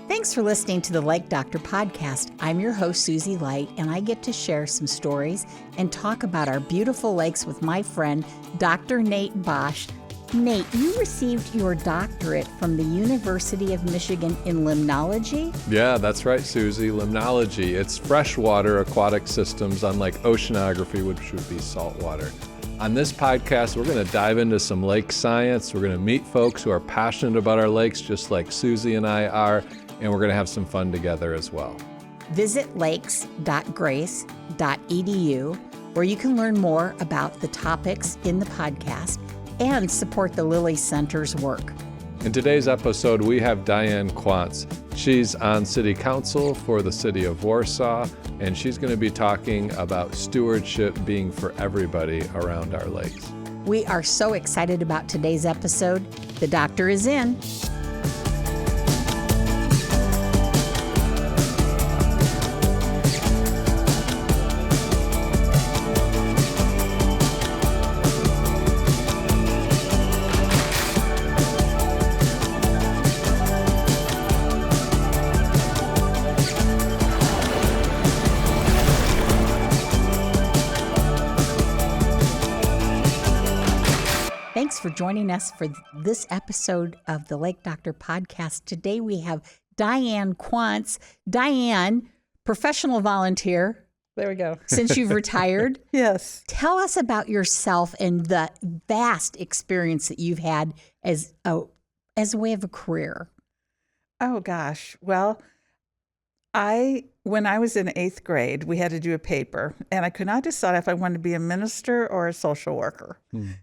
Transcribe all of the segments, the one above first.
Thanks for listening to the Lake Doctor podcast. I'm your host, Susie Light, and I get to share some stories and talk about our beautiful lakes with my friend, Dr. Nate Bosch. Nate, you received your doctorate from the University of Michigan in limnology? Yeah, that's right, Susie. Limnology. It's freshwater aquatic systems, unlike oceanography, which would be saltwater. On this podcast, we're going to dive into some lake science. We're going to meet folks who are passionate about our lakes, just like Susie and I are, and we're going to have some fun together as well. Visit lakes.grace.edu, where you can learn more about the topics in the podcast and support the Lilly Center's work. In today's episode, we have Diane Quance. She's on City Council for the City of Warsaw, and she's going to be talking about stewardship being for everybody around our lakes. We are so excited about today's episode. The doctor is in. Thanks for joining us for this episode of the Lake Doctor podcast. Today we have Diane Quance. Diane, professional volunteer. There we go. Since you've retired. Yes. Tell us about yourself and the vast experience that you've had as a way of a career. Oh, gosh. Well, when I was in 8th grade, we had to do a paper, and I could not decide if I wanted to be a minister or a social worker.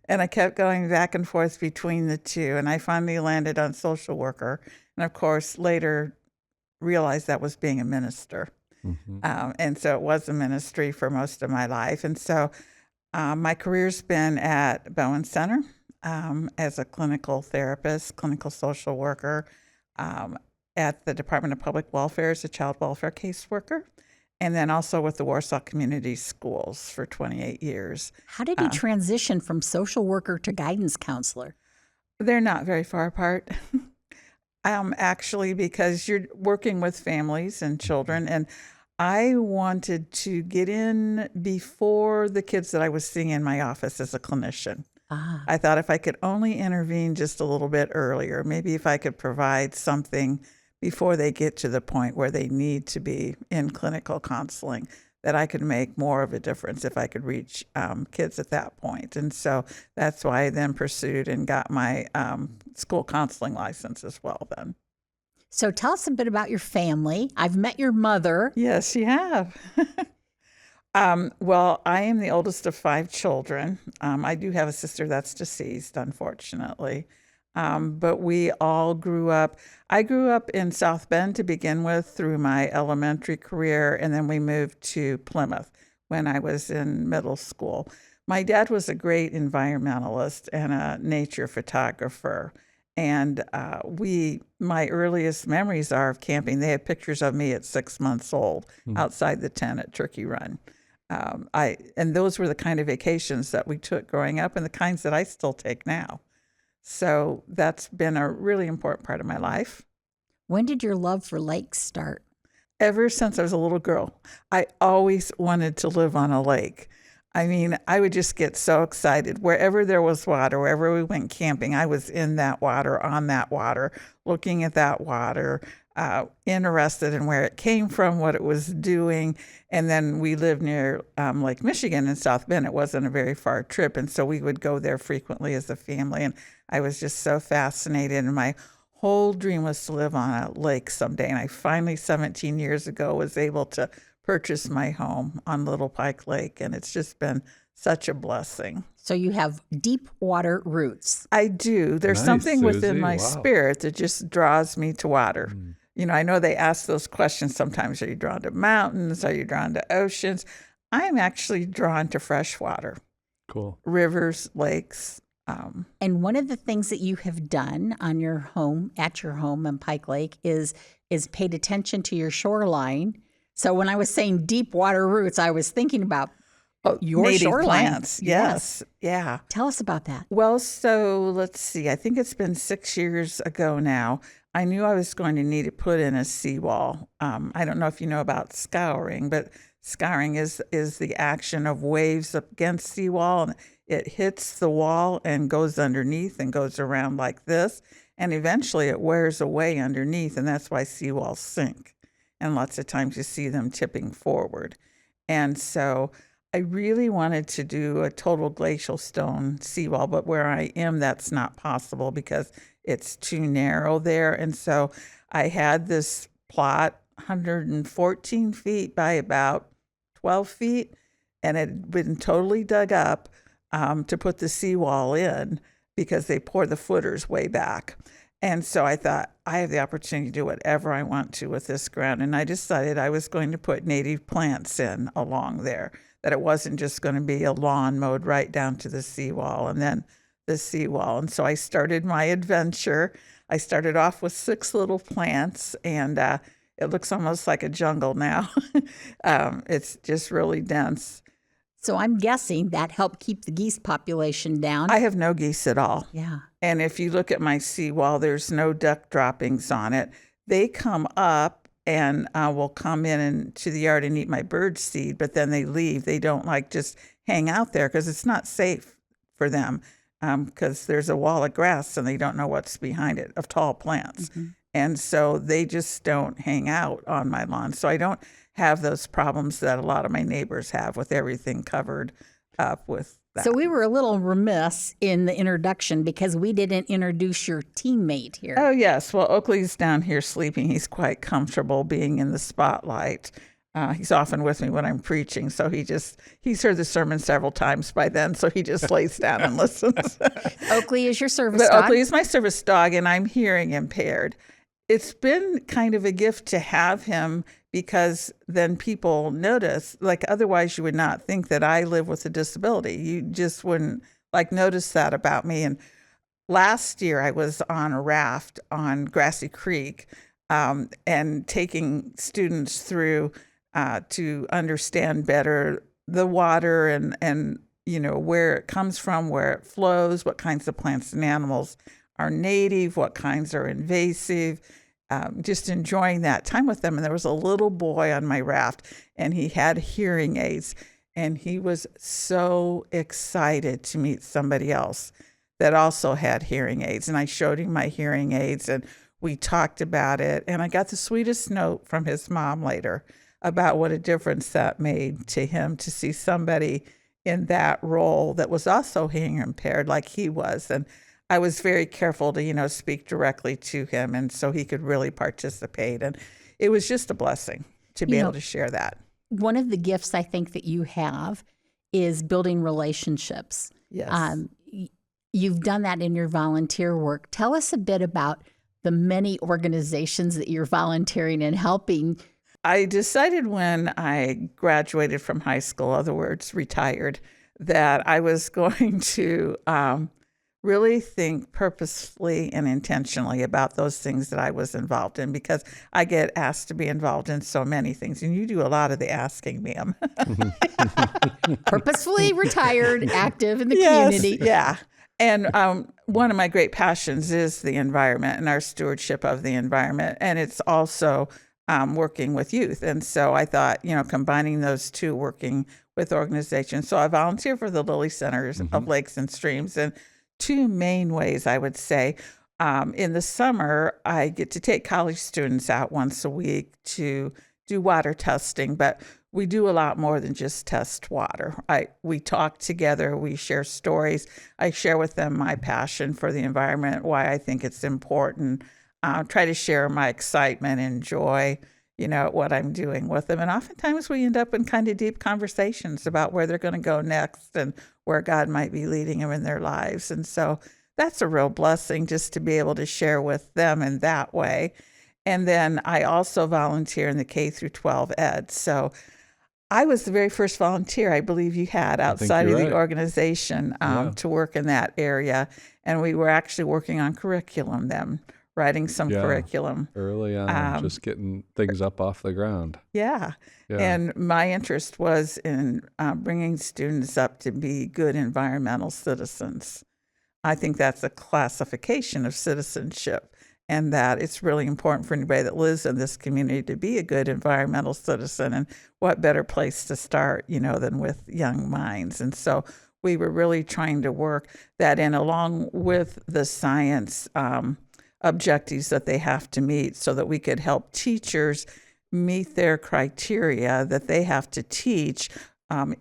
And I kept going back and forth between the two, and I finally landed on social worker. And of course, later realized that was being a minister. And so it was a ministry for most of my life. And so my career's been at Bowen Center as a clinical therapist, clinical social worker, at the Department of Public Welfare as a child welfare caseworker, and then also with the Warsaw Community Schools for 28 years. How did you transition from social worker to guidance counselor? They're not very far apart. Actually, because you're working with families and children, and I wanted to get in before the kids that I was seeing in my office as a clinician. I thought if I could only intervene just a little bit earlier, maybe if I could provide something before they get to the point where they need to be in clinical counseling, that I could make more of a difference if I could reach kids at that point. And so that's why I then pursued and got my school counseling license as well then. So tell us a bit about your family. I've met your mother. Yes, you have. Well, I am the oldest of 5 children. I do have a sister that's deceased, unfortunately. But we all grew up. I grew up in South Bend to begin with through my elementary career, and then we moved to Plymouth when I was in middle school. My dad was a great environmentalist and a nature photographer. And my earliest memories are of camping. They have pictures of me at 6 months old outside the tent at Turkey Run. And those were the kind of vacations that we took growing up and the kinds that I still take now. So that's been a really important part of my life. When did your love for lakes start? Ever since I was a little girl, I always wanted to live on a lake. I mean, I would just get so excited. Wherever there was water, wherever we went camping, I was in that water, on that water, looking at that water, interested in where it came from, what it was doing. And then we lived near Lake Michigan in South Bend. It wasn't a very far trip. And so we would go there frequently as a family. And I was just so fascinated. And my whole dream was to live on a lake someday. And I finally, 17 years ago, was able to purchase my home on Little Pike Lake. And it's just been such a blessing. So you have deep water roots. I do. There's Nice, something within Susie. my Wow. spirit that just draws me to water. You know, I know they ask those questions sometimes. Are you drawn to mountains? Are you drawn to oceans? I'm actually drawn to fresh water. Cool. Rivers, lakes. And one of the things that you have done on your home, at your home in Pike Lake, is paid attention to your shoreline. So when I was saying deep water roots, I was thinking about your native shoreline. plants. Yes. Yeah. Tell us about that. Well, so let's see. I think it's been 6 years ago now. I knew I was going to need to put in a seawall. I don't know if you know about scouring, but scouring is the action of waves up against seawall, and it hits the wall and goes underneath and goes around like this, and eventually it wears away underneath, and that's why seawalls sink. And lots of times you see them tipping forward. And so I really wanted to do a total glacial stone seawall, but where I am, that's not possible because it's too narrow there. And so I had this plot, 114 feet by about 12 feet, and it had been totally dug up to put the seawall in because they pour the footers way back. And so I thought, I have the opportunity to do whatever I want to with this ground. And I decided I was going to put native plants in along there, that it wasn't just going to be a lawn mowed right down to the seawall and then the seawall. And so I started my adventure. I started off with 6 little plants, and it looks almost like a jungle now. It's just really dense. So I'm guessing that helped keep the geese population down. I have no geese at all. Yeah. And if you look at my seawall, there's no duck droppings on it. They come up and will come into the yard and eat my bird seed, but then they leave. They don't just hang out there because it's not safe for them because there's a wall of grass and they don't know what's behind it, of tall plants. Mm-hmm. And so they just don't hang out on my lawn. So I don't have those problems that a lot of my neighbors have with everything covered up with that. So we were a little remiss in the introduction because we didn't introduce your teammate here. Oh, yes. Well, Oakley's down here sleeping. He's quite comfortable being in the spotlight. He's often with me when I'm preaching, so he's heard the sermon several times by then, so he just lays down and listens. Oakley is your service dog? Oakley is my service dog, and I'm hearing impaired. It's been kind of a gift to have him because then people notice, otherwise you would not think that I live with a disability. You just wouldn't notice that about me. And last year I was on a raft on Grassy Creek and taking students through to understand better the water and where it comes from, where it flows, what kinds of plants and animals are native, what kinds are invasive. Just enjoying that time with them. And there was a little boy on my raft, and he had hearing aids, and he was so excited to meet somebody else that also had hearing aids. And I showed him my hearing aids, and we talked about it. And I got the sweetest note from his mom later about what a difference that made to him to see somebody in that role that was also hearing impaired like he was. And I was very careful to, speak directly to him, and so he could really participate. And it was just a blessing to be able to share that. One of the gifts I think that you have is building relationships. Yes. You've done that in your volunteer work. Tell us a bit about the many organizations that you're volunteering and helping. I decided when I graduated from high school, in other words, retired, that I was going to really think purposefully and intentionally about those things that I was involved in, because I get asked to be involved in so many things, and you do a lot of the asking, ma'am. Purposefully retired, active in the community. Yeah. And one of my great passions is the environment and our stewardship of the environment, and it's also working with youth. And so I thought, combining those two, working with organizations. So I volunteer for the Lilly Centers of Lakes and Streams, and 2 main ways, I would say. In the summer, I get to take college students out once a week to do water testing, but we do a lot more than just test water. We talk together, we share stories. I share with them my passion for the environment, why I think it's important, try to share my excitement and joy, what I'm doing with them. And oftentimes we end up in kind of deep conversations about where they're going to go next and where God might be leading them in their lives. And so that's a real blessing just to be able to share with them in that way. And then I also volunteer in the K through 12 ed. So I was the very first volunteer I believe you had outside of the organization to work in that area. And we were actually working on curriculum then, writing some curriculum. Early on, just getting things up off the ground. Yeah. And my interest was in bringing students up to be good environmental citizens. I think that's a classification of citizenship. and that it's really important for anybody that lives in this community to be a good environmental citizen. And what better place to start, than with young minds. And so we were really trying to work that in along with the science objectives that they have to meet so that we could help teachers meet their criteria that they have to teach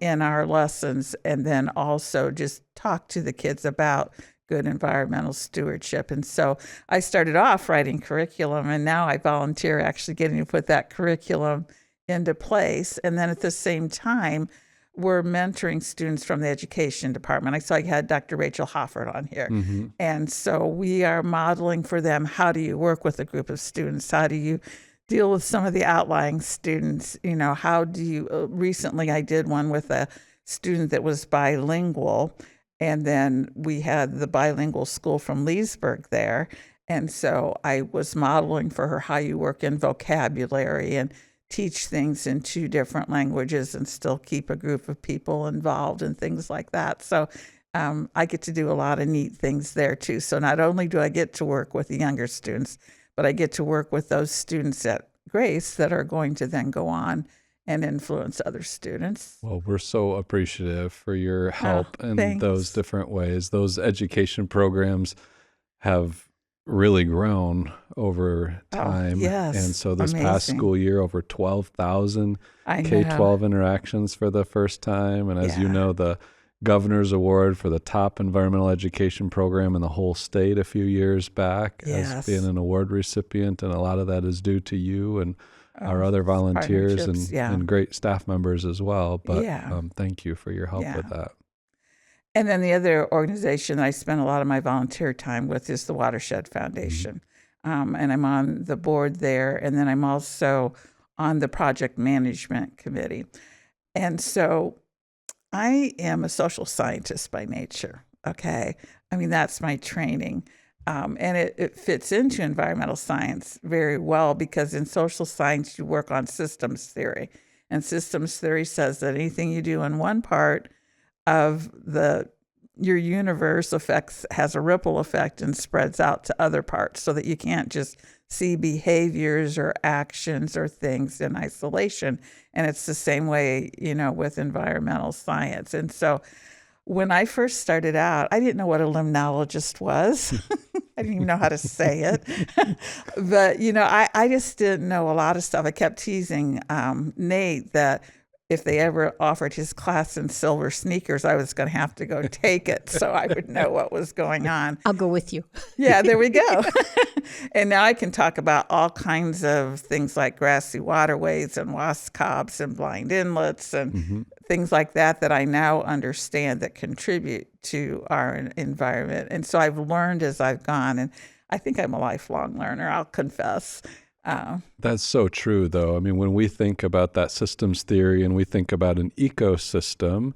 in our lessons, and then also just talk to the kids about good environmental stewardship. And so I started off writing curriculum, and now I volunteer actually getting to put that curriculum into place. And then at the same time, we're mentoring students from the education department. I saw you had Dr. Rachel Hoffert on here. Mm-hmm. And so we are modeling for them, how do you work with a group of students? How do you deal with some of the outlying students? How do you, recently I did one with a student that was bilingual, and then we had the bilingual school from Leesburg there. And so I was modeling for her how you work in vocabulary and teach things in 2 different languages and still keep a group of people involved and things like that. So I get to do a lot of neat things there too. So not only do I get to work with the younger students, but I get to work with those students at Grace that are going to then go on and influence other students. Well, we're so appreciative for your help in thanks. those different ways. Those education programs have really grown over time. Yes. And so this past school year, over 12,000 K-12 interactions for the first time. And as you know, the Governor's Award for the top environmental education program in the whole state a few years back as being an award recipient. And a lot of that is due to you and our other volunteers and great staff members as well. But thank you for your help with that. And then the other organization that I spend a lot of my volunteer time with is the Watershed Foundation. And I'm on the board there. And then I'm also on the project management committee. And so I am a social scientist by nature, okay? I mean, that's my training. And it fits into environmental science very well because in social science, you work on systems theory. And systems theory says that anything you do in one part of your universe has a ripple effect and spreads out to other parts so that you can't just see behaviors or actions or things in isolation. And it's the same way, with environmental science. And so when I first started out, I didn't know what a limnologist was. I didn't even know how to say it. But, I just didn't know a lot of stuff. I kept teasing Nate that if they ever offered his class in silver sneakers, I was going to have to go take it so I would know what was going on. I'll go with you. Yeah, there we go. And now I can talk about all kinds of things like grassy waterways and wasp cobs and blind inlets and things like that I now understand that contribute to our environment. And so I've learned as I've gone, and I think I'm a lifelong learner, I'll confess. That's so true, though. I mean, when we think about that systems theory and we think about an ecosystem,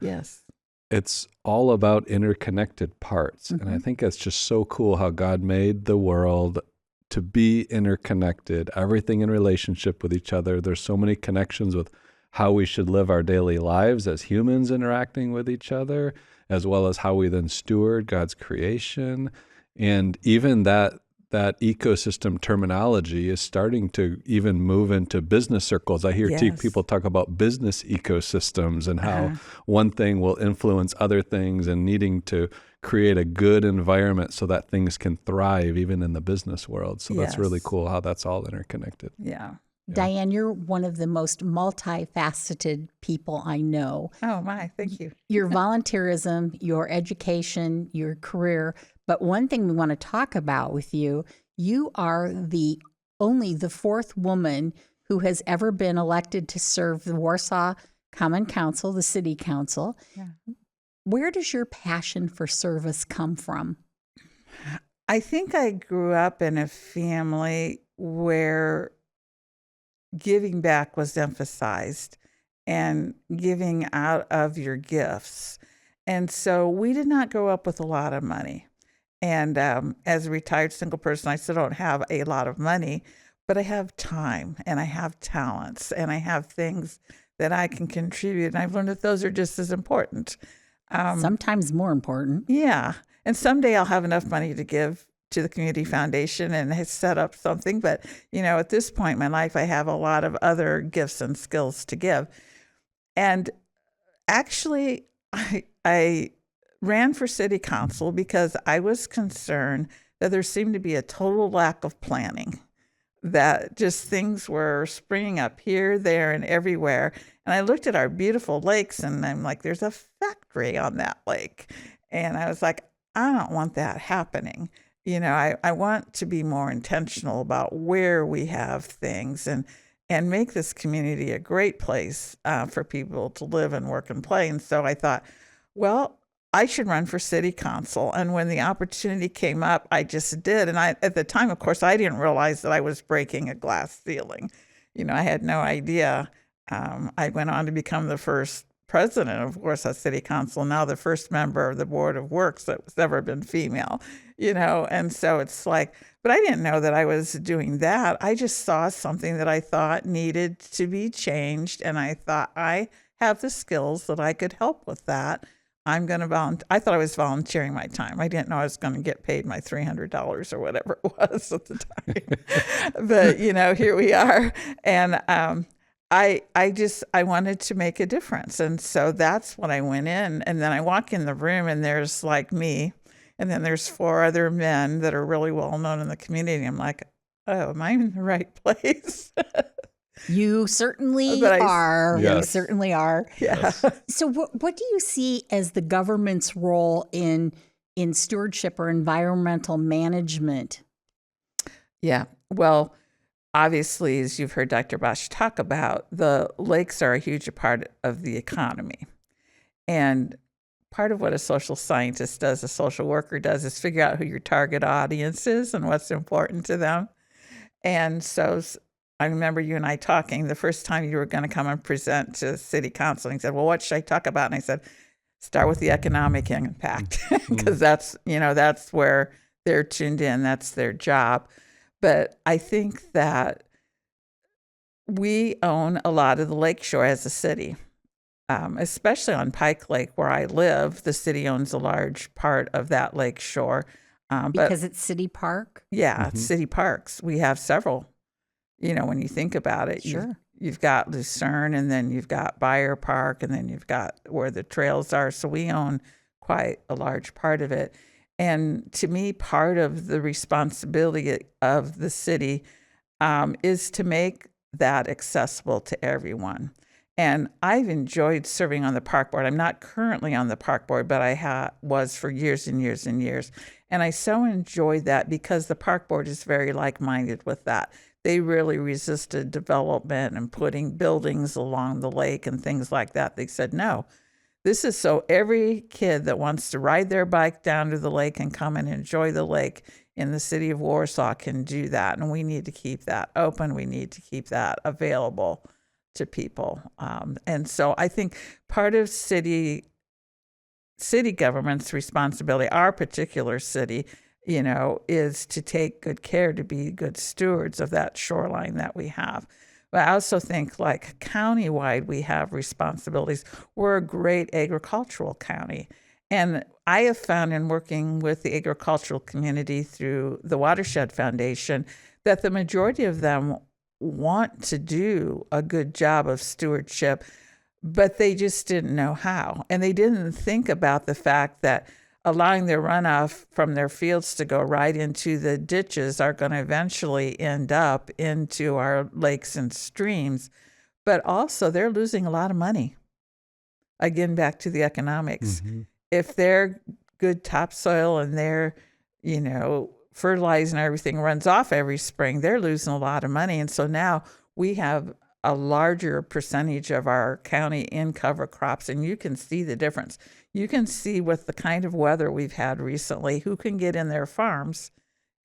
it's all about interconnected parts. And I think it's just so cool how God made the world to be interconnected, everything in relationship with each other. There's so many connections with how we should live our daily lives as humans interacting with each other, as well as how we then steward God's creation. And even that ecosystem terminology is starting to even move into business circles. I hear people talk about business ecosystems and how one thing will influence other things and needing to create a good environment so that things can thrive even in the business world. So that's really cool how that's all interconnected. Yeah. Diane, you're one of the most multifaceted people I know. Oh, my. Thank you. Your volunteerism, your education, your career. But one thing we want to talk about with you, you are only the 4th woman who has ever been elected to serve the Warsaw Common Council, the city council. Yeah. Where does your passion for service come from? I think I grew up in a family where giving back was emphasized and giving out of your gifts. And so we did not grow up with a lot of money. And as a retired single person, I still don't have a lot of money, but I have time and I have talents and I have things that I can contribute. And I've learned that those are just as important. Sometimes more important. Yeah. And someday I'll have enough money to give to the community foundation and has set up something. But, at this point in my life, I have a lot of other gifts and skills to give. And actually, I ran for city council because I was concerned that there seemed to be a total lack of planning, that just things were springing up here, there, and everywhere. And I looked at our beautiful lakes and I'm like, there's a factory on that lake. And I was like, I don't want that happening. I want to be more intentional about where we have things and make this community a great place for people to live and work and play. And so I thought, well, I should run for city council. And when the opportunity came up, I just did. And at the time, of course, I didn't realize that I was breaking a glass ceiling. I had no idea. I went on to become the first president of Warsaw City Council, now the first member of the Board of Works that was ever been female, and so it's like, but I didn't know that I was doing that. I just saw something that I thought needed to be changed, and I thought I have the skills that I could help with that. I'm going to volunteer. I thought I was volunteering my time. I didn't know I was going to get paid my $300 or whatever it was at the time. But, here we are. And I wanted to make a difference. And so that's when I went in. And then I walk in the room and there's like me. And then there's 4 other men that are really well known in the community. I'm like, oh, am I in the right place? You certainly are. Yes. You certainly are. Yeah. Yes. So what do you see as the government's role in stewardship or environmental management? Yeah. Well, obviously, as you've heard Dr. Bosch talk about, the lakes are a huge part of the economy. And part of what a social scientist does, a social worker does, is figure out who your target audience is and what's important to them. And so I remember you and I talking the first time you were going to come and present to city council. And he said, well, what should I talk about? And I said, start with the economic impact, because that's where they're tuned in. That's their job. But I think that we own a lot of the lakeshore as a city, especially on Pike Lake where I live. The city owns a large part of that lakeshore. Because it's city park? Yeah, it's city parks. We have several. When you think about it, Sure. You've got Lucerne, and then you've got Beyer Park, and then you've got where the trails are. So we own quite a large part of it. And to me, part of the responsibility of the city is to make that accessible to everyone. And I've enjoyed serving on the park board. I'm not currently on the park board, but I was for years and years and years. And I so enjoyed that because the park board is very like-minded with that. They really resisted development and putting buildings along the lake and things like that. They said, no, this is so every kid that wants to ride their bike down to the lake and come and enjoy the lake in the city of Warsaw can do that. And we need to keep that open. We need to keep that available to people. And so I think part of city government's responsibility, our particular city, is to take good care to be good stewards of that shoreline that we have. But I also think like countywide, we have responsibilities. We're a great agricultural county. And I have found in working with the agricultural community through the Watershed Foundation that the majority of them want to do a good job of stewardship, but they just didn't know how. And they didn't think about the fact that allowing their runoff from their fields to go right into the ditches are going to eventually end up into our lakes and streams. But also they're losing a lot of money. Again, back to the economics. Mm-hmm. If their good topsoil and their, fertilizing everything runs off every spring, they're losing a lot of money. And so now we have a larger percentage of our county in cover crops, and you can see the difference. You can see with the kind of weather we've had recently, who can get in their farms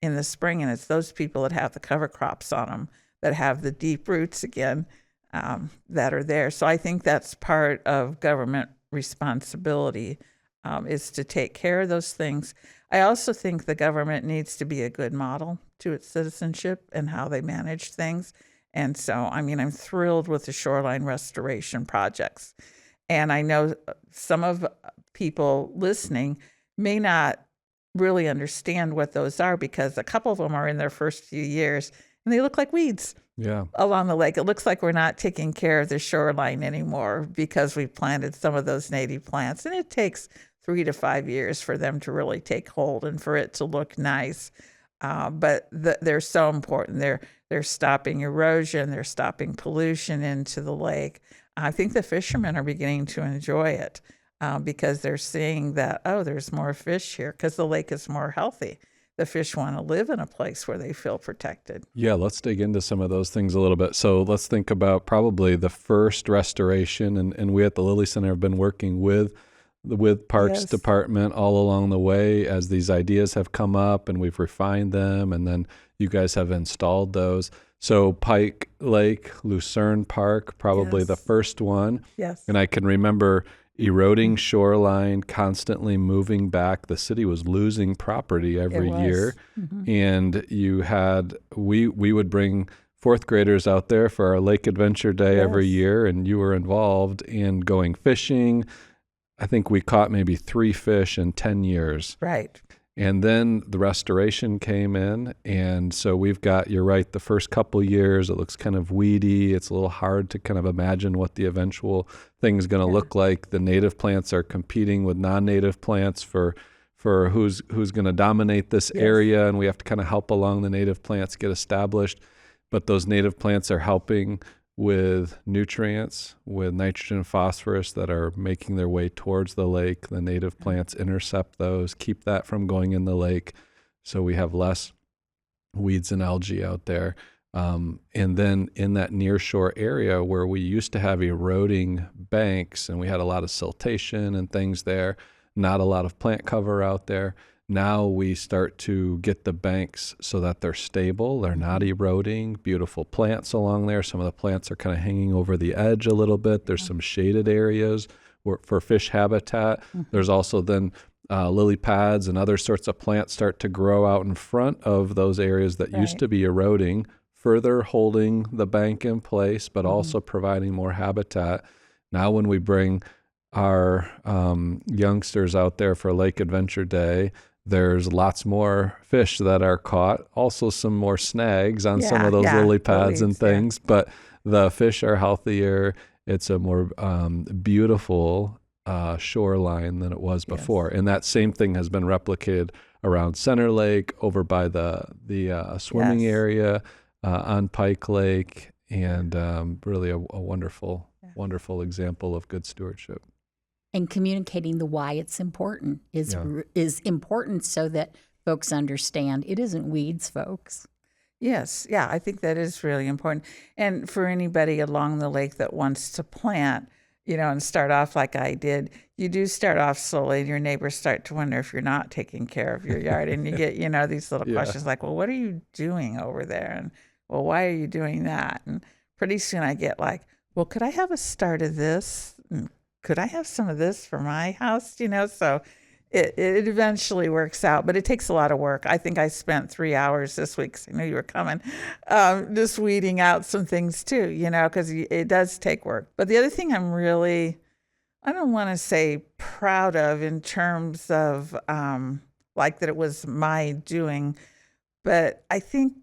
in the spring, and it's those people that have the cover crops on them, that have the deep roots again, that are there. So I think that's part of government responsibility, is to take care of those things. I also think the government needs to be a good model to its citizenship and how they manage things. And so, I'm thrilled with the shoreline restoration projects. And I know some of people listening may not really understand what those are, because a couple of them are in their first few years and they look like weeds along the lake. It looks like we're not taking care of the shoreline anymore because we planted some of those native plants, and it takes 3 to 5 years for them to really take hold and for it to look nice. But they're so important. They're stopping erosion. They're stopping pollution into the lake. I think the fishermen are beginning to enjoy it because they're seeing that, oh, there's more fish here because the lake is more healthy. The fish want to live in a place where they feel protected. Yeah, let's dig into some of those things a little bit. So let's think about probably the first restoration, and we at the Lilly Center have been working with Parks Department all along the way as these ideas have come up, and we've refined them, and then you guys have installed those. So Pike Lake, Lucerne Park, probably the first one. Yes. And I can remember eroding shoreline, constantly moving back. The city was losing property every year. Mm-hmm. And you had, we would bring fourth graders out there for our Lake Adventure Day every year, and you were involved in going fishing. I think we caught maybe 3 fish in 10 years. Right. And then the restoration came in, and so we've got, you're right, the first couple years, it looks kind of weedy. It's a little hard to kind of imagine what the eventual thing is going to look like. The native plants are competing with non-native plants for who's going to dominate this area, and we have to kind of help along the native plants get established. But those native plants are helping with nutrients, with nitrogen and phosphorus that are making their way towards the lake. The native plants intercept those, keep that from going in the lake, so we have less weeds and algae out there. And then in that nearshore area where we used to have eroding banks and we had a lot of siltation and things there, not a lot of plant cover out there, now we start to get the banks so that they're stable, they're not eroding, beautiful plants along there. Some of the plants are kind of hanging over the edge a little bit. There's some shaded areas for fish habitat. There's also then lily pads and other sorts of plants start to grow out in front of those areas that used to be eroding, further holding the bank in place, but also providing more habitat. Now when we bring our youngsters out there for Lake Adventure Day, there's lots more fish that are caught, also some more snags on some of those lily pads and things, but the fish are healthier. It's a more beautiful shoreline than it was before. And that same thing has been replicated around Center Lake, over by the swimming area on Pike Lake, and really a wonderful example of good stewardship. And communicating the why it's important is important so that folks understand it isn't weeds, folks. Yes. Yeah, I think that is really important. And for anybody along the lake that wants to plant, and start off like I did, you do start off slowly, and your neighbors start to wonder if you're not taking care of your yard. And you get, these little questions like, well, what are you doing over there? And, well, why are you doing that? And pretty soon I get like, well, could I have a start of this? And could I have some of this for my house? So it eventually works out, but it takes a lot of work. I think I spent 3 hours this week, because I knew you were coming, just weeding out some things too, because it does take work. But the other thing I'm really, I don't want to say proud of in terms of like that it was my doing, but I think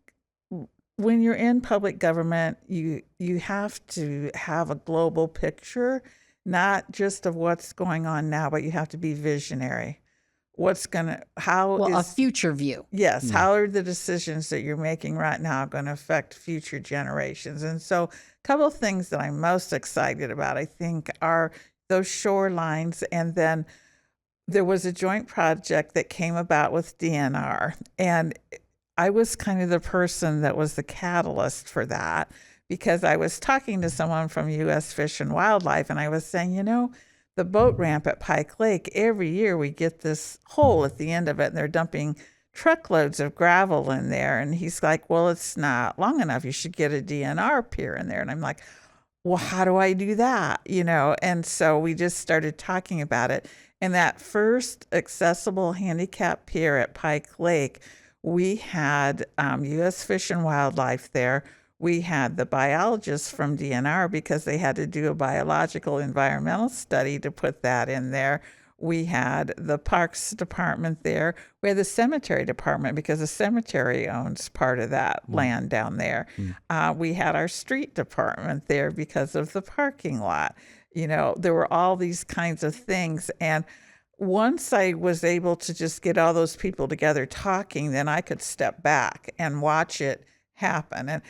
when you're in public government, you have to have a global picture, not just of what's going on now, but you have to be visionary. A future view. Yes. How are the decisions that you're making right now going to affect future generations? And so a couple of things that I'm most excited about, I think, are those shorelines. And then there was a joint project that came about with DNR. And I was kind of the person that was the catalyst for that, because I was talking to someone from U.S. Fish and Wildlife, and I was saying, the boat ramp at Pike Lake, every year we get this hole at the end of it, and they're dumping truckloads of gravel in there. And he's like, well, it's not long enough. You should get a DNR pier in there. And I'm like, well, how do I do that? And so we just started talking about it. And that first accessible handicap pier at Pike Lake, we had U.S. Fish and Wildlife there. We had the biologists from DNR because they had to do a biological environmental study to put that in there. We had the parks department there. We had the cemetery department because the cemetery owns part of that land down there. We had our street department there because of the parking lot. There were all these kinds of things. And once I was able to just get all those people together talking, then I could step back and watch it happen. And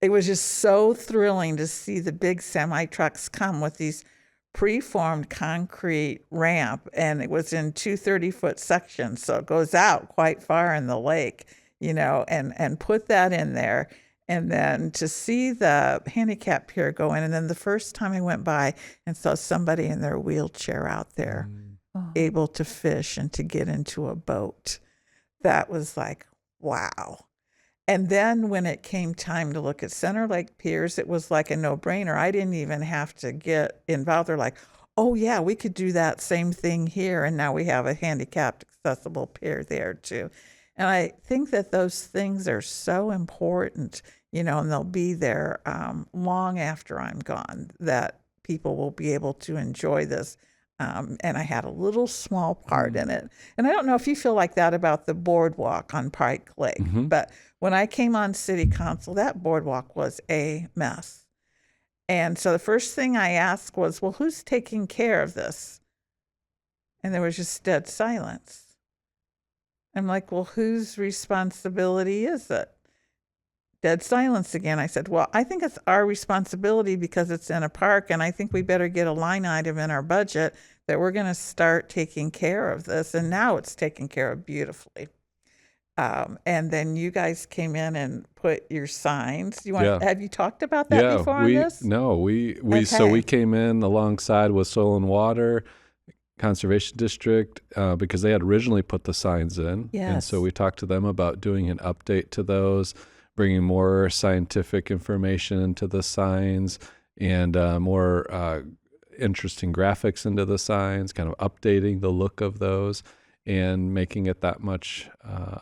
it was just so thrilling to see the big semi trucks come with these preformed concrete ramp, and it was in 230-foot sections, so it goes out quite far in the lake, and put that in there. And then to see the handicap pier go in, and then the first time I went by and saw somebody in their wheelchair out there able to fish and to get into a boat, that was like, wow. And then when it came time to look at Center Lake piers, it was like a no-brainer. I didn't even have to get involved. They're like, oh, yeah, we could do that same thing here. And now we have a handicapped accessible pier there, too. And I think that those things are so important, and they'll be there long after I'm gone, that people will be able to enjoy this. And I had a little small part in it. And I don't know if you feel like that about the boardwalk on Pike Lake, but when I came on city council, that boardwalk was a mess. And so the first thing I asked was, well, who's taking care of this? And there was just dead silence. I'm like, well, whose responsibility is it? Dead silence again. I said, well, I think it's our responsibility because it's in a park, and I think we better get a line item in our budget that we're going to start taking care of this. And now it's taken care of beautifully. And then you guys came in and put your signs. Have you talked about that before on this? No, so we came in alongside with Soil and Water Conservation District because they had originally put the signs in. Yes. And so we talked to them about doing an update to those, bringing more scientific information into the signs and more interesting graphics into the signs, kind of updating the look of those and making it that much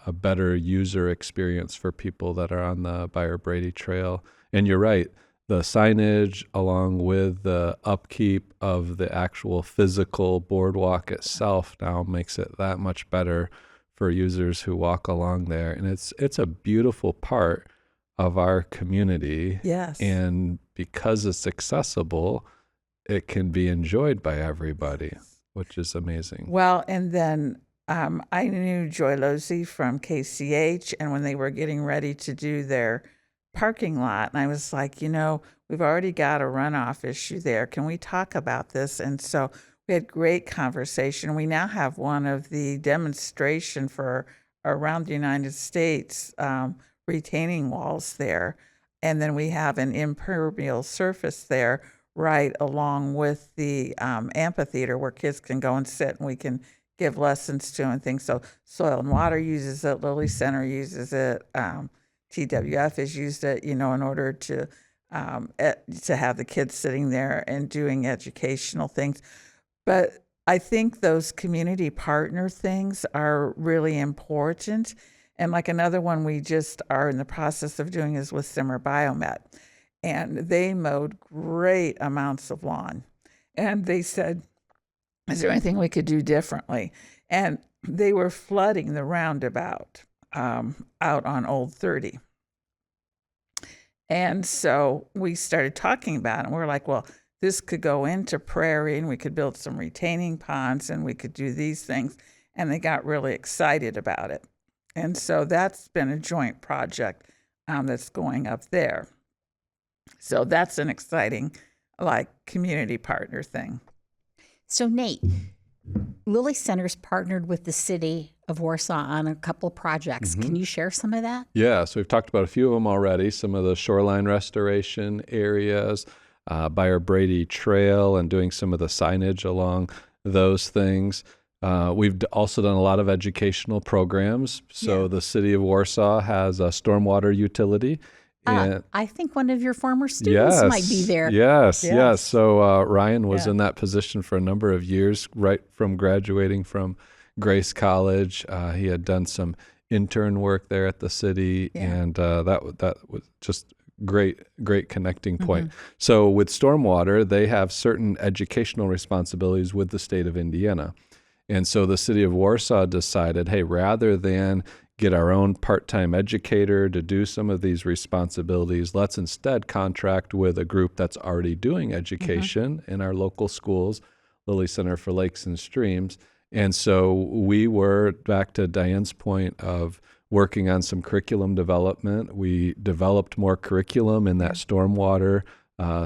a better user experience for people that are on the Byron Brady Trail. And you're right, the signage along with the upkeep of the actual physical boardwalk itself now makes it that much better for users who walk along there. And it's a beautiful part of our community. Yes. And because it's accessible, it can be enjoyed by everybody, which is amazing. Well, and then I knew Joy Losey from KCH, and when they were getting ready to do their parking lot, and I was like, we've already got a runoff issue there. Can we talk about this? And so we had great conversation. We now have one of the demonstration for around the United States retaining walls there. And then we have an impermeable surface there right along with the amphitheater where kids can go and sit and we can give lessons to and things. So Soil and Water uses it, Lilly Center uses it, TWF has used it, in order to have the kids sitting there and doing educational things. But I think those community partner things are really important. And like another one we just are in the process of doing is with Simmer Biomet. And they mowed great amounts of lawn. And they said, is there anything we could do differently? And they were flooding the roundabout out on Old 30. And so we started talking about it. And we were like, well, this could go into prairie and we could build some retaining ponds and we could do these things. And they got really excited about it. And so that's been a joint project that's going up there. So that's an exciting, community partner thing. So Nate, Lilly Center's partnered with the city of Warsaw on a couple of projects. Can you share some of that? Yeah, so we've talked about a few of them already, some of the shoreline restoration areas, Byron Brady Trail, and doing some of the signage along those things. We've also done a lot of educational programs. So the city of Warsaw has a stormwater utility. I think one of your former students might be there. Yes. So Ryan was in that position for a number of years, right from graduating from Grace College. He had done some intern work there at the city, and that was just great connecting point. So with stormwater, they have certain educational responsibilities with the state of Indiana. And so the city of Warsaw decided, hey, rather than get our own part-time educator to do some of these responsibilities, let's instead contract with a group that's already doing education in our local schools, Lilly Center for Lakes and Streams. And so we were, back to Diane's point of working on some curriculum development. We developed more curriculum in that stormwater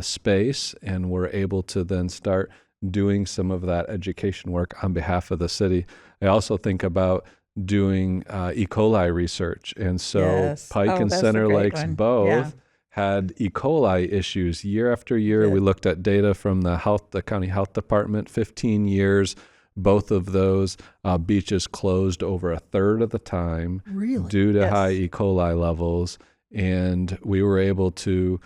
space, and we're able to then start doing some of that education work on behalf of the city. I also think about doing E. coli research. And so Pike and Center Lakes both had E. coli issues year after year. Yeah. We looked at data from the county health department, 15 years. Both of those beaches closed over a third of the time due to high E. coli levels. And we were able to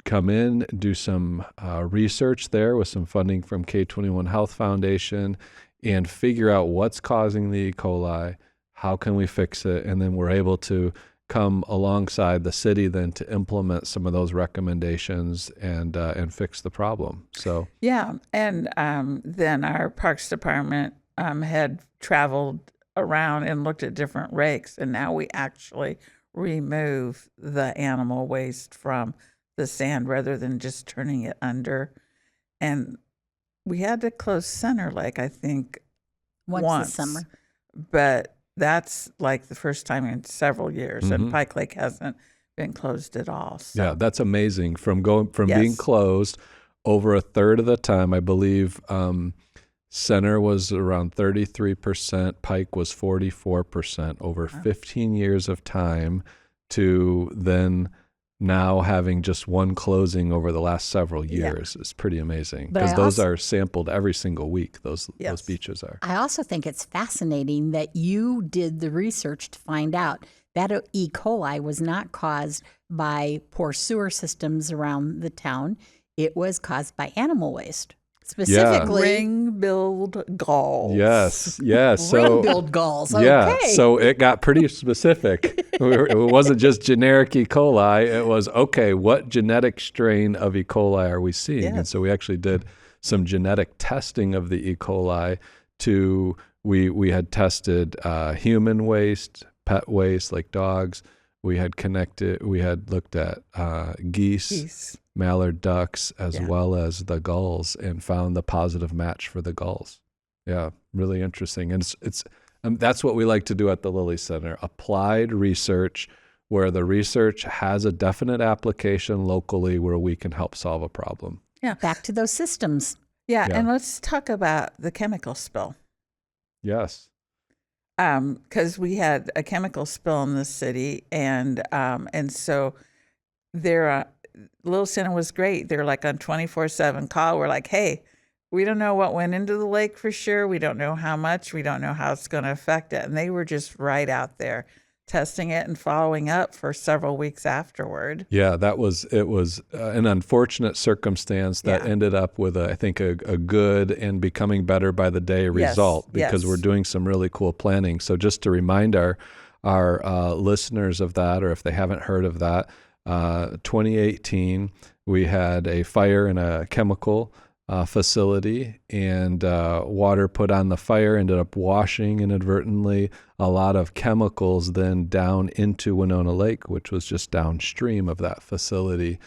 come in, do some research there with some funding from K21 Health Foundation, and figure out what's causing the E. coli, how can we fix it, and then we're able to come alongside the city then to implement some of those recommendations and fix the problem. So and then our Parks Department had traveled around and looked at different lakes, and now we actually remove the animal waste from the sand rather than just turning it under. And we had to close Center Lake, I think, once this summer. But that's like the first time in several years, and Pike Lake hasn't been closed at all. So. Yeah, that's amazing. From being closed over a third of the time, I believe Center was around 33%, Pike was 44% over 15 years of time, to then now having just one closing over the last several years is pretty amazing, because those are sampled every single week. Those beaches are. I also think it's fascinating that you did the research to find out that E. coli was not caused by poor sewer systems around the town. It was caused by animal waste. Specifically, ring-billed gulls. Yes. Ring-billed gulls. Okay. Yeah, so it got pretty specific. It wasn't just generic E. coli. It was, okay, what genetic strain of E. coli are we seeing? Yes. And so we actually did some genetic testing of the E. coli. We had tested human waste, pet waste like dogs. We had looked at geese, mallard ducks, as well as the gulls, and found the positive match for the gulls. Yeah, really interesting. And it's that's what we like to do at the Lilly Center, applied research, where the research has a definite application locally where we can help solve a problem. Yeah, back to those systems. Yeah. And let's talk about the chemical spill. Yes. Because we had a chemical spill in the city, and so their Little Center was great. They're like on 24/7 call. We're like, hey, we don't know what went into the lake for sure. We don't know how much. We don't know how it's going to affect it. And they were just right out there testing it and following up for several weeks afterward. Yeah, it was an unfortunate circumstance that ended up with, I think, a good and becoming better by the day result, because we're doing some really cool planning. So just to remind our listeners of that, or if they haven't heard of that, 2018, we had a fire in a chemical facility, and water put on the fire ended up washing inadvertently a lot of chemicals then down into Winona Lake, which was just downstream of that facility.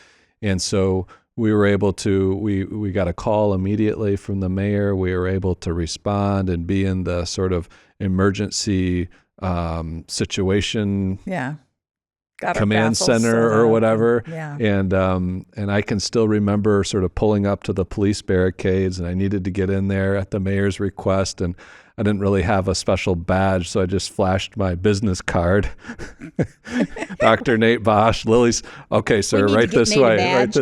And so we were able to, we got a call immediately from the mayor. We were able to respond and be in the sort of emergency situation command center or whatever. And I can still remember sort of pulling up to the police barricades, and I needed to get in there at the mayor's request, and I didn't really have a special badge, so I just flashed my business card. Dr. Nate Bosch, Lily's, okay, sir, right this way. And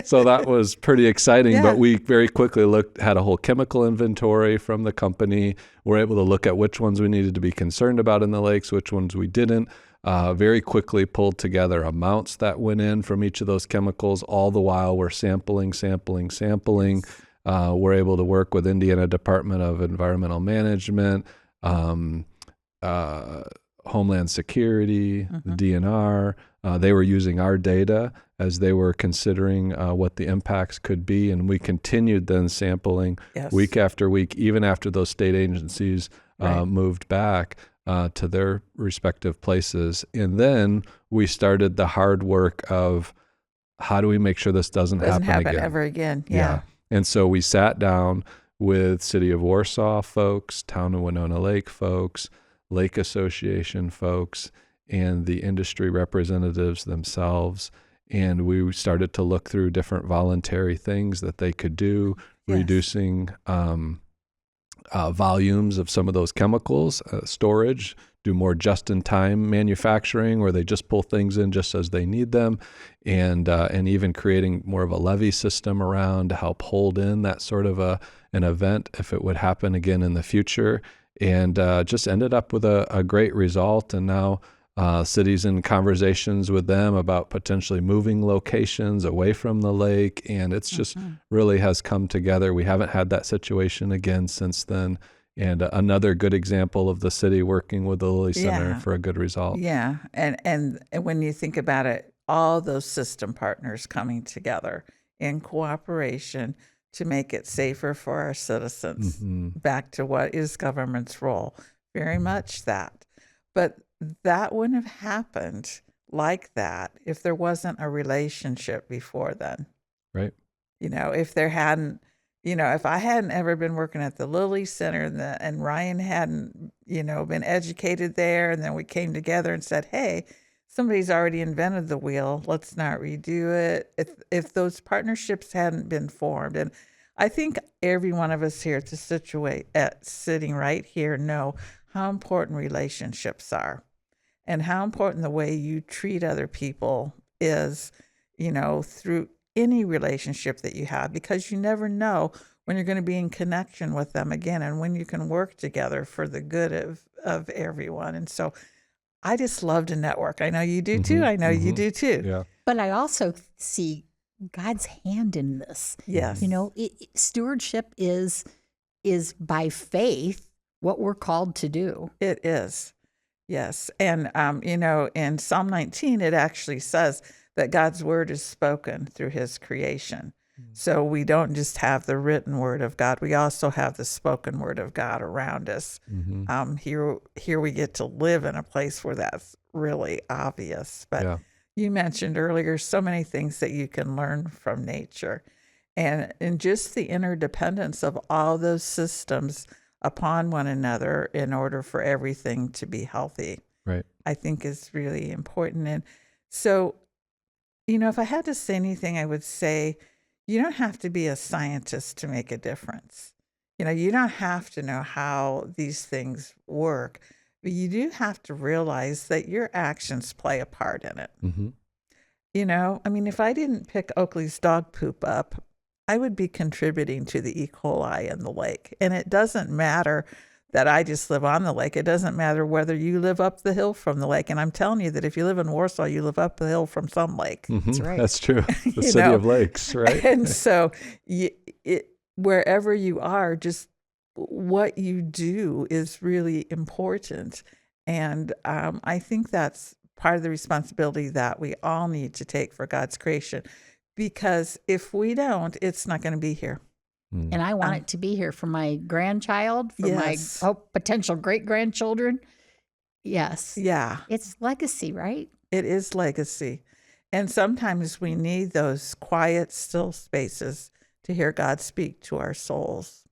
so that was pretty exciting, but we very quickly had a whole chemical inventory from the company. We're able to look at which ones we needed to be concerned about in the lakes, which ones we didn't. Very quickly pulled together amounts that went in from each of those chemicals. All the while we're sampling. We're able to work with Indiana Department of Environmental Management, Homeland Security, the DNR. They were using our data as they were considering what the impacts could be, and we continued then sampling week after week, even after those state agencies moved back to their respective places. And then we started the hard work of how do we make sure this doesn't happen again? Ever again. Yeah. And so we sat down with City of Warsaw folks, Town of Winona Lake folks, Lake Association folks, and the industry representatives themselves. And we started to look through different voluntary things that they could do, reducing volumes of some of those chemicals, storage, do more just-in-time manufacturing where they just pull things in just as they need them, and even creating more of a levee system around to help hold in that sort of an event if it would happen again in the future, and just ended up with a great result. And now cities in conversations with them about potentially moving locations away from the lake, and it's just really has come together. We haven't had that situation again since then. And another good example of the city working with the Lilly Center for a good result. Yeah, and when you think about it, all those system partners coming together in cooperation to make it safer for our citizens. Back to what is government's role, very much that. But that wouldn't have happened like that if there wasn't a relationship before then. Right. If there hadn't. If I hadn't ever been working at the Lilly Center and Ryan hadn't, been educated there, and then we came together and said, hey, somebody's already invented the wheel, let's not redo it. If those partnerships hadn't been formed, and I think every one of us here sitting right here know how important relationships are and how important the way you treat other people is, through any relationship that you have, because you never know when you're going to be in connection with them again and when you can work together for the good of everyone. And so I just love to network. I know you do too. I know you do too. Yeah. But I also see God's hand in this. Yes. Stewardship is by faith what we're called to do. It is. Yes. And, in Psalm 19, it actually says that God's word is spoken through his creation. So we don't just have the written word of God. We also have the spoken word of God around us. Here we get to live in a place where that's really obvious. But you mentioned earlier so many things that you can learn from nature. And just the interdependence of all those systems upon one another in order for everything to be healthy, I think is really important. And so, if I had to say anything, I would say you don't have to be a scientist to make a difference. You don't have to know how these things work, but you do have to realize that your actions play a part in it. If I didn't pick Oakley's dog poop up, I would be contributing to the E. coli in the lake. And it doesn't matter that I just live on the lake. It doesn't matter whether you live up the hill from the lake. And I'm telling you that if you live in Warsaw, you live up the hill from some lake. That's right. That's true. The city of lakes, right? And so wherever you are, just what you do is really important. And I think that's part of the responsibility that we all need to take for God's creation. Because if we don't, it's not going to be here. And I want it to be here for my grandchild, for my potential great-grandchildren. Yes. Yeah. It's legacy, right? It is legacy. And sometimes we need those quiet, still spaces to hear God speak to our souls.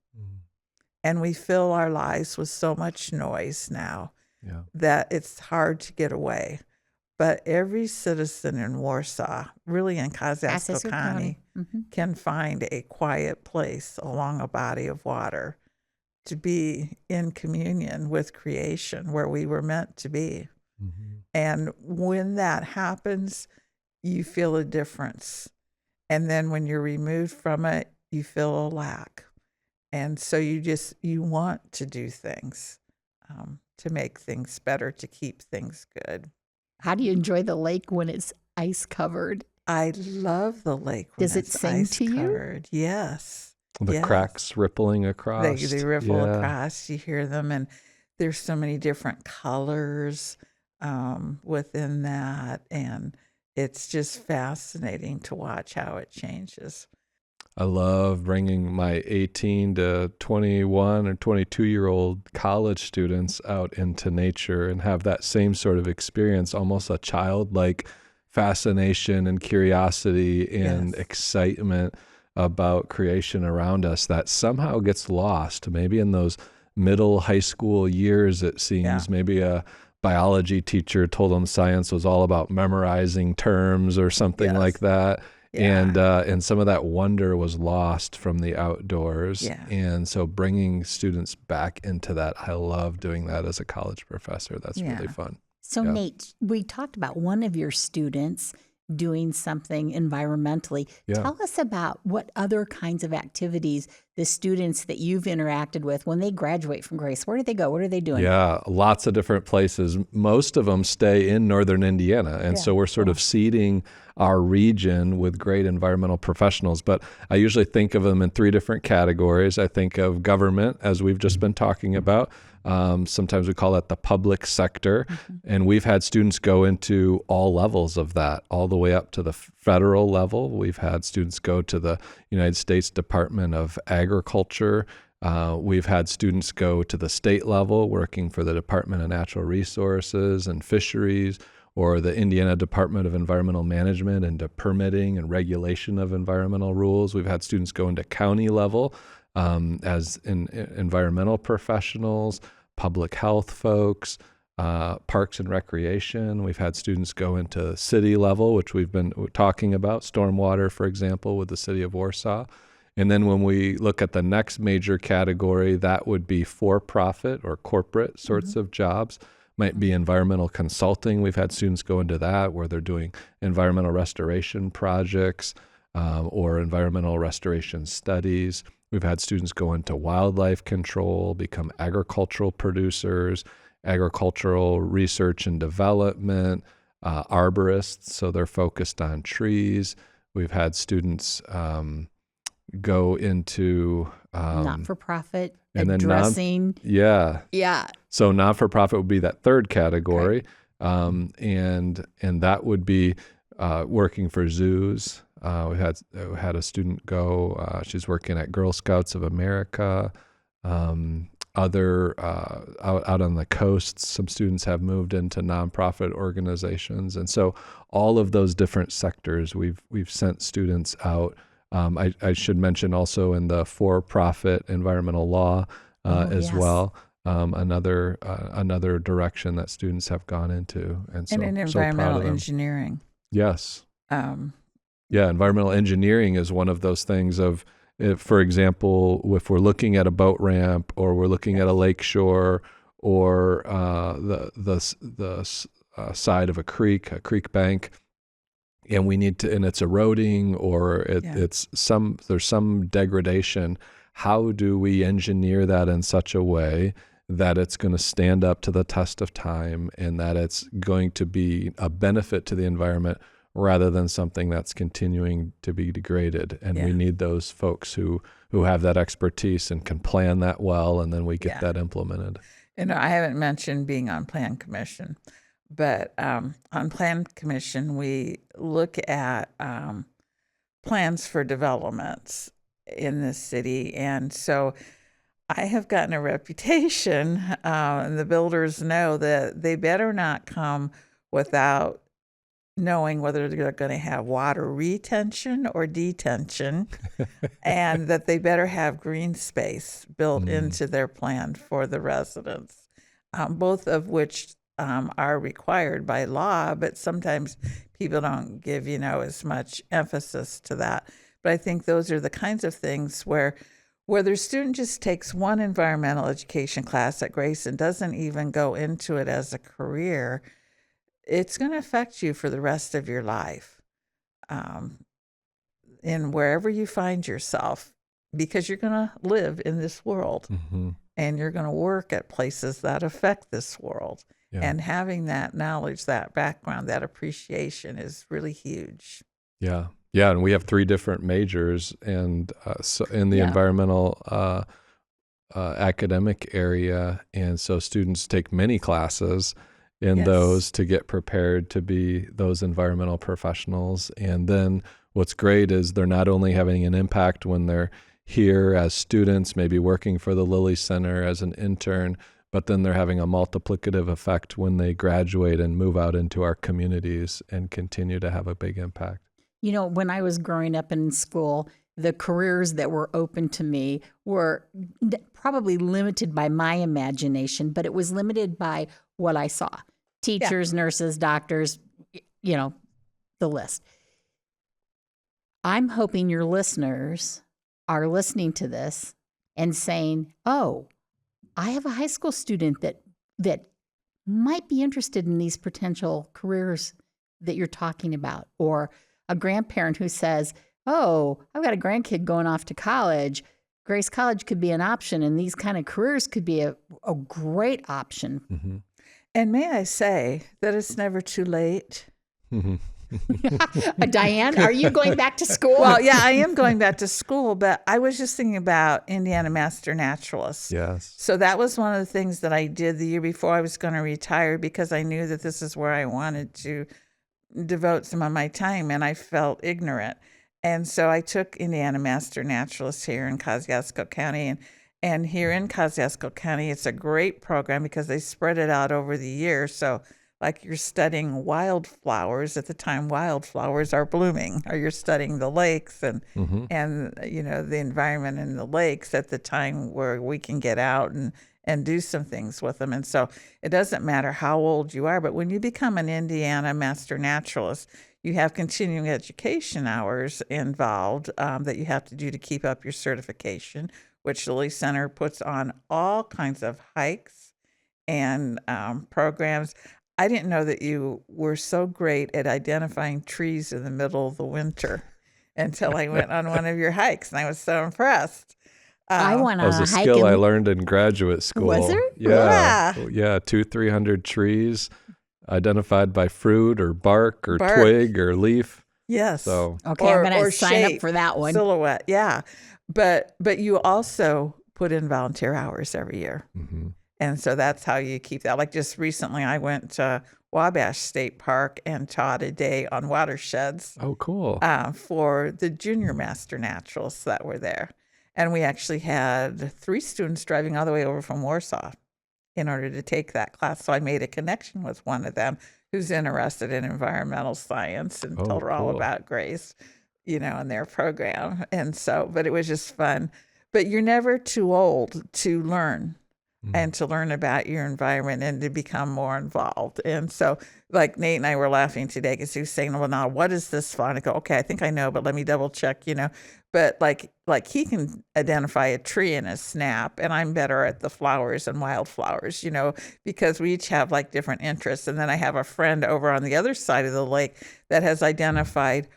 And we fill our lives with so much noise now that it's hard to get away. But every citizen in Warsaw, really in Kosciuszko County, can find a quiet place along a body of water to be in communion with creation where we were meant to be. And when that happens, you feel a difference. And then when you're removed from it, you feel a lack. And so you want to do things to make things better, to keep things good. How do you enjoy the lake when it's ice covered? I love the lake when Does it it's sing ice to you? covered. Yes. The cracks rippling across. They ripple across. You hear them. And there's so many different colors within that, and it's just fascinating to watch how it changes. I love bringing my 18 to 21 or 22-year-old college students out into nature and have that same sort of experience, almost a childlike fascination and curiosity and Yes. excitement about creation around us that somehow gets lost. Maybe in those middle high school years, it seems. Yeah. Maybe a biology teacher told them science was all about memorizing terms or something Yes. like that. Yeah. And some of that wonder was lost from the outdoors. Yeah. And so bringing students back into that, I love doing that as a college professor. That's really Yeah. fun. So, Yeah. Nate, we talked about one of your students doing something environmentally. Yeah. Tell us about what other kinds of activities the students that you've interacted with when they graduate from Grace, where do they go? What are they doing? Yeah, lots of different places. Most of them stay in northern Indiana. And Yeah, so we're sort of seeding our region with great environmental professionals. But I usually think of them in three different categories. I think of government, as we've just been talking about. Sometimes we call that the public sector. And we've had students go into all levels of that, all the way up to the federal level. We've had students go to the United States Department of Agriculture. We've had students go to the state level, working for the Department of Natural Resources and Fisheries, or the Indiana Department of Environmental Management into permitting and regulation of environmental rules. We've had students go into county level as environmental professionals, public health folks, parks and recreation. We've had students go into city level, which we've been talking about, stormwater, for example, with the city of Warsaw. And then when we look at the next major category, that would be for-profit or corporate sorts of jobs. Might be environmental consulting. We've had students go into that where they're doing environmental restoration projects or environmental restoration studies. We've had students go into wildlife control, become agricultural producers, agricultural research and development, arborists, so they're focused on trees. We've had students go into not-for-profit, and then addressing. yeah. Yeah. So not-for-profit would be that third category, and that would be working for zoos. We had a student go. She's working at Girl Scouts of America. Other out on the coasts, some students have moved into nonprofit organizations, and so all of those different sectors, we've sent students out. I should mention also in the for-profit environmental law as well. Another direction that students have gone into, and so And in so proud environmental of them. engineering. Yes, Um, yeah. Environmental engineering is one of those things. For example, if we're looking at a boat ramp, or we're looking at a lake shore, or the side of a creek bank, and we need to, and it's eroding, or there's some degradation. How do we engineer that in such a way that it's going to stand up to the test of time, and that it's going to be a benefit to the environment rather than something that's continuing to be degraded? And we need those folks who have that expertise and can plan that well, and then we get that implemented. I haven't mentioned being on Plan Commission, but on Plan Commission, we look at plans for developments in the city. And so I have gotten a reputation, and the builders know that they better not come without knowing whether they're going to have water retention or detention, and that they better have green space built into their plan for the residents, both of which are required by law, but sometimes people don't give, as much emphasis to that. But I think those are the kinds of things where the student just takes one environmental education class at Grace and doesn't even go into it as a career, it's going to affect you for the rest of your life, in wherever you find yourself, because you're going to live in this world, and you're going to work at places that affect this world. Yeah. And having that knowledge, that background, that appreciation is really huge. Yeah. Yeah, and we have three different majors, and so in the environmental academic area. And so students take many classes in Yes. those to get prepared to be those environmental professionals. And then what's great is they're not only having an impact when they're here as students, maybe working for the Lilly Center as an intern, but then they're having a multiplicative effect when they graduate and move out into our communities and continue to have a big impact. You know, when I was growing up in school, the careers that were open to me were probably limited by my imagination, but it was limited by what I saw. Teachers, nurses, doctors, you know, the list. I'm hoping your listeners are listening to this and saying, oh, I have a high school student that might be interested in these potential careers that you're talking about, or a grandparent who says, oh, I've got a grandkid going off to college. Grace College could be an option, and these kind of careers could be a great option. Mm-hmm. And may I say that it's never too late? Mm-hmm. Diane, are you going back to school? Well, yeah, I am going back to school, but I was just thinking about Indiana Master Naturalists. Yes. So that was one of the things that I did the year before I was going to retire, because I knew that this is where I wanted to devote some of my time, and I felt ignorant. And so I took Indiana Master Naturalists here in Kosciuszko County, and here in Kosciuszko County, it's a great program because they spread it out over the year. So like you're studying wildflowers at the time wildflowers are blooming, or you're studying the lakes and you know, the environment in the lakes at the time where we can get out and do some things with them. And so it doesn't matter how old you are, but when you become an Indiana Master Naturalist, you have continuing education hours involved that you have to do to keep up your certification, which Lilly Center puts on all kinds of hikes and programs. I didn't know that you were so great at identifying trees in the middle of the winter until I went on one of your hikes, and I was so impressed. I went That on was a a hike. skill I learned in graduate school. Was there? Yeah. 200-300 trees identified by fruit or bark or twig or leaf. Yes. So Okay, I'm going to sign up for that one. Silhouette, yeah. But you also put in volunteer hours every year. mm-hmm. And so that's how you keep that. Like just recently, I went to Wabash State Park and taught a day on watersheds. Oh, cool. For the junior master naturalists that were there. And we actually had 3 students driving all the way over from Warsaw in order to take that class. So I made a connection with one of them who's interested in environmental science, and told her all cool. about Grace, you know, and their program. And so, but it was just fun. But you're never too old to learn. And to learn about your environment and to become more involved. And so, like Nate and I were laughing today because he was saying, well, now, what is this for? And I go, okay, I think I know, but let me double check, you know. But like he can identify a tree in a snap, and I'm better at the flowers and wildflowers, you know, because we each have like different interests. And then I have a friend over on the other side of the lake that has identified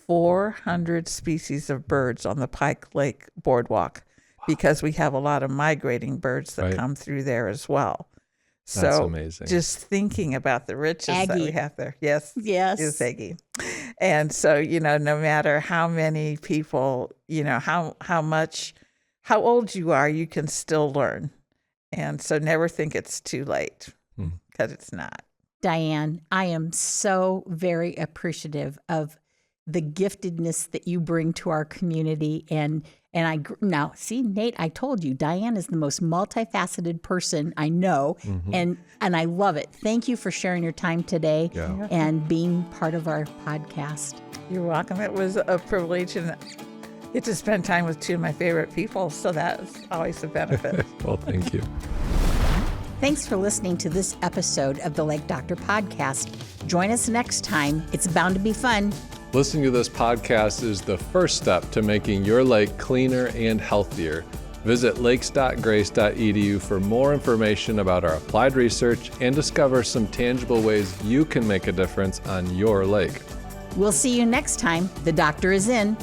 400 species of birds on the Pike Lake boardwalk. Because we have a lot of migrating birds that come through there as well. That's So amazing. just thinking about the riches that we have there. Yes. Yes. Is Aggie. And so, you know, no matter how many people, you know, how old you are, you can still learn. And so never think it's too late, because it's not. Diane, I am so very appreciative of the giftedness that you bring to our community. And now, see, Nate, I told you, Diane is the most multifaceted person I know, and I love it. Thank you for sharing your time today and being part of our podcast. You're welcome. It was a privilege, and get to spend time with 2 of my favorite people, so that's always a benefit. Well, thank you. Thanks for listening to this episode of the Lake Doctor Podcast. Join us next time. It's bound to be fun. Listening to this podcast is the first step to making your lake cleaner and healthier. Visit lakes.grace.edu for more information about our applied research and discover some tangible ways you can make a difference on your lake. We'll see you next time. The doctor is in.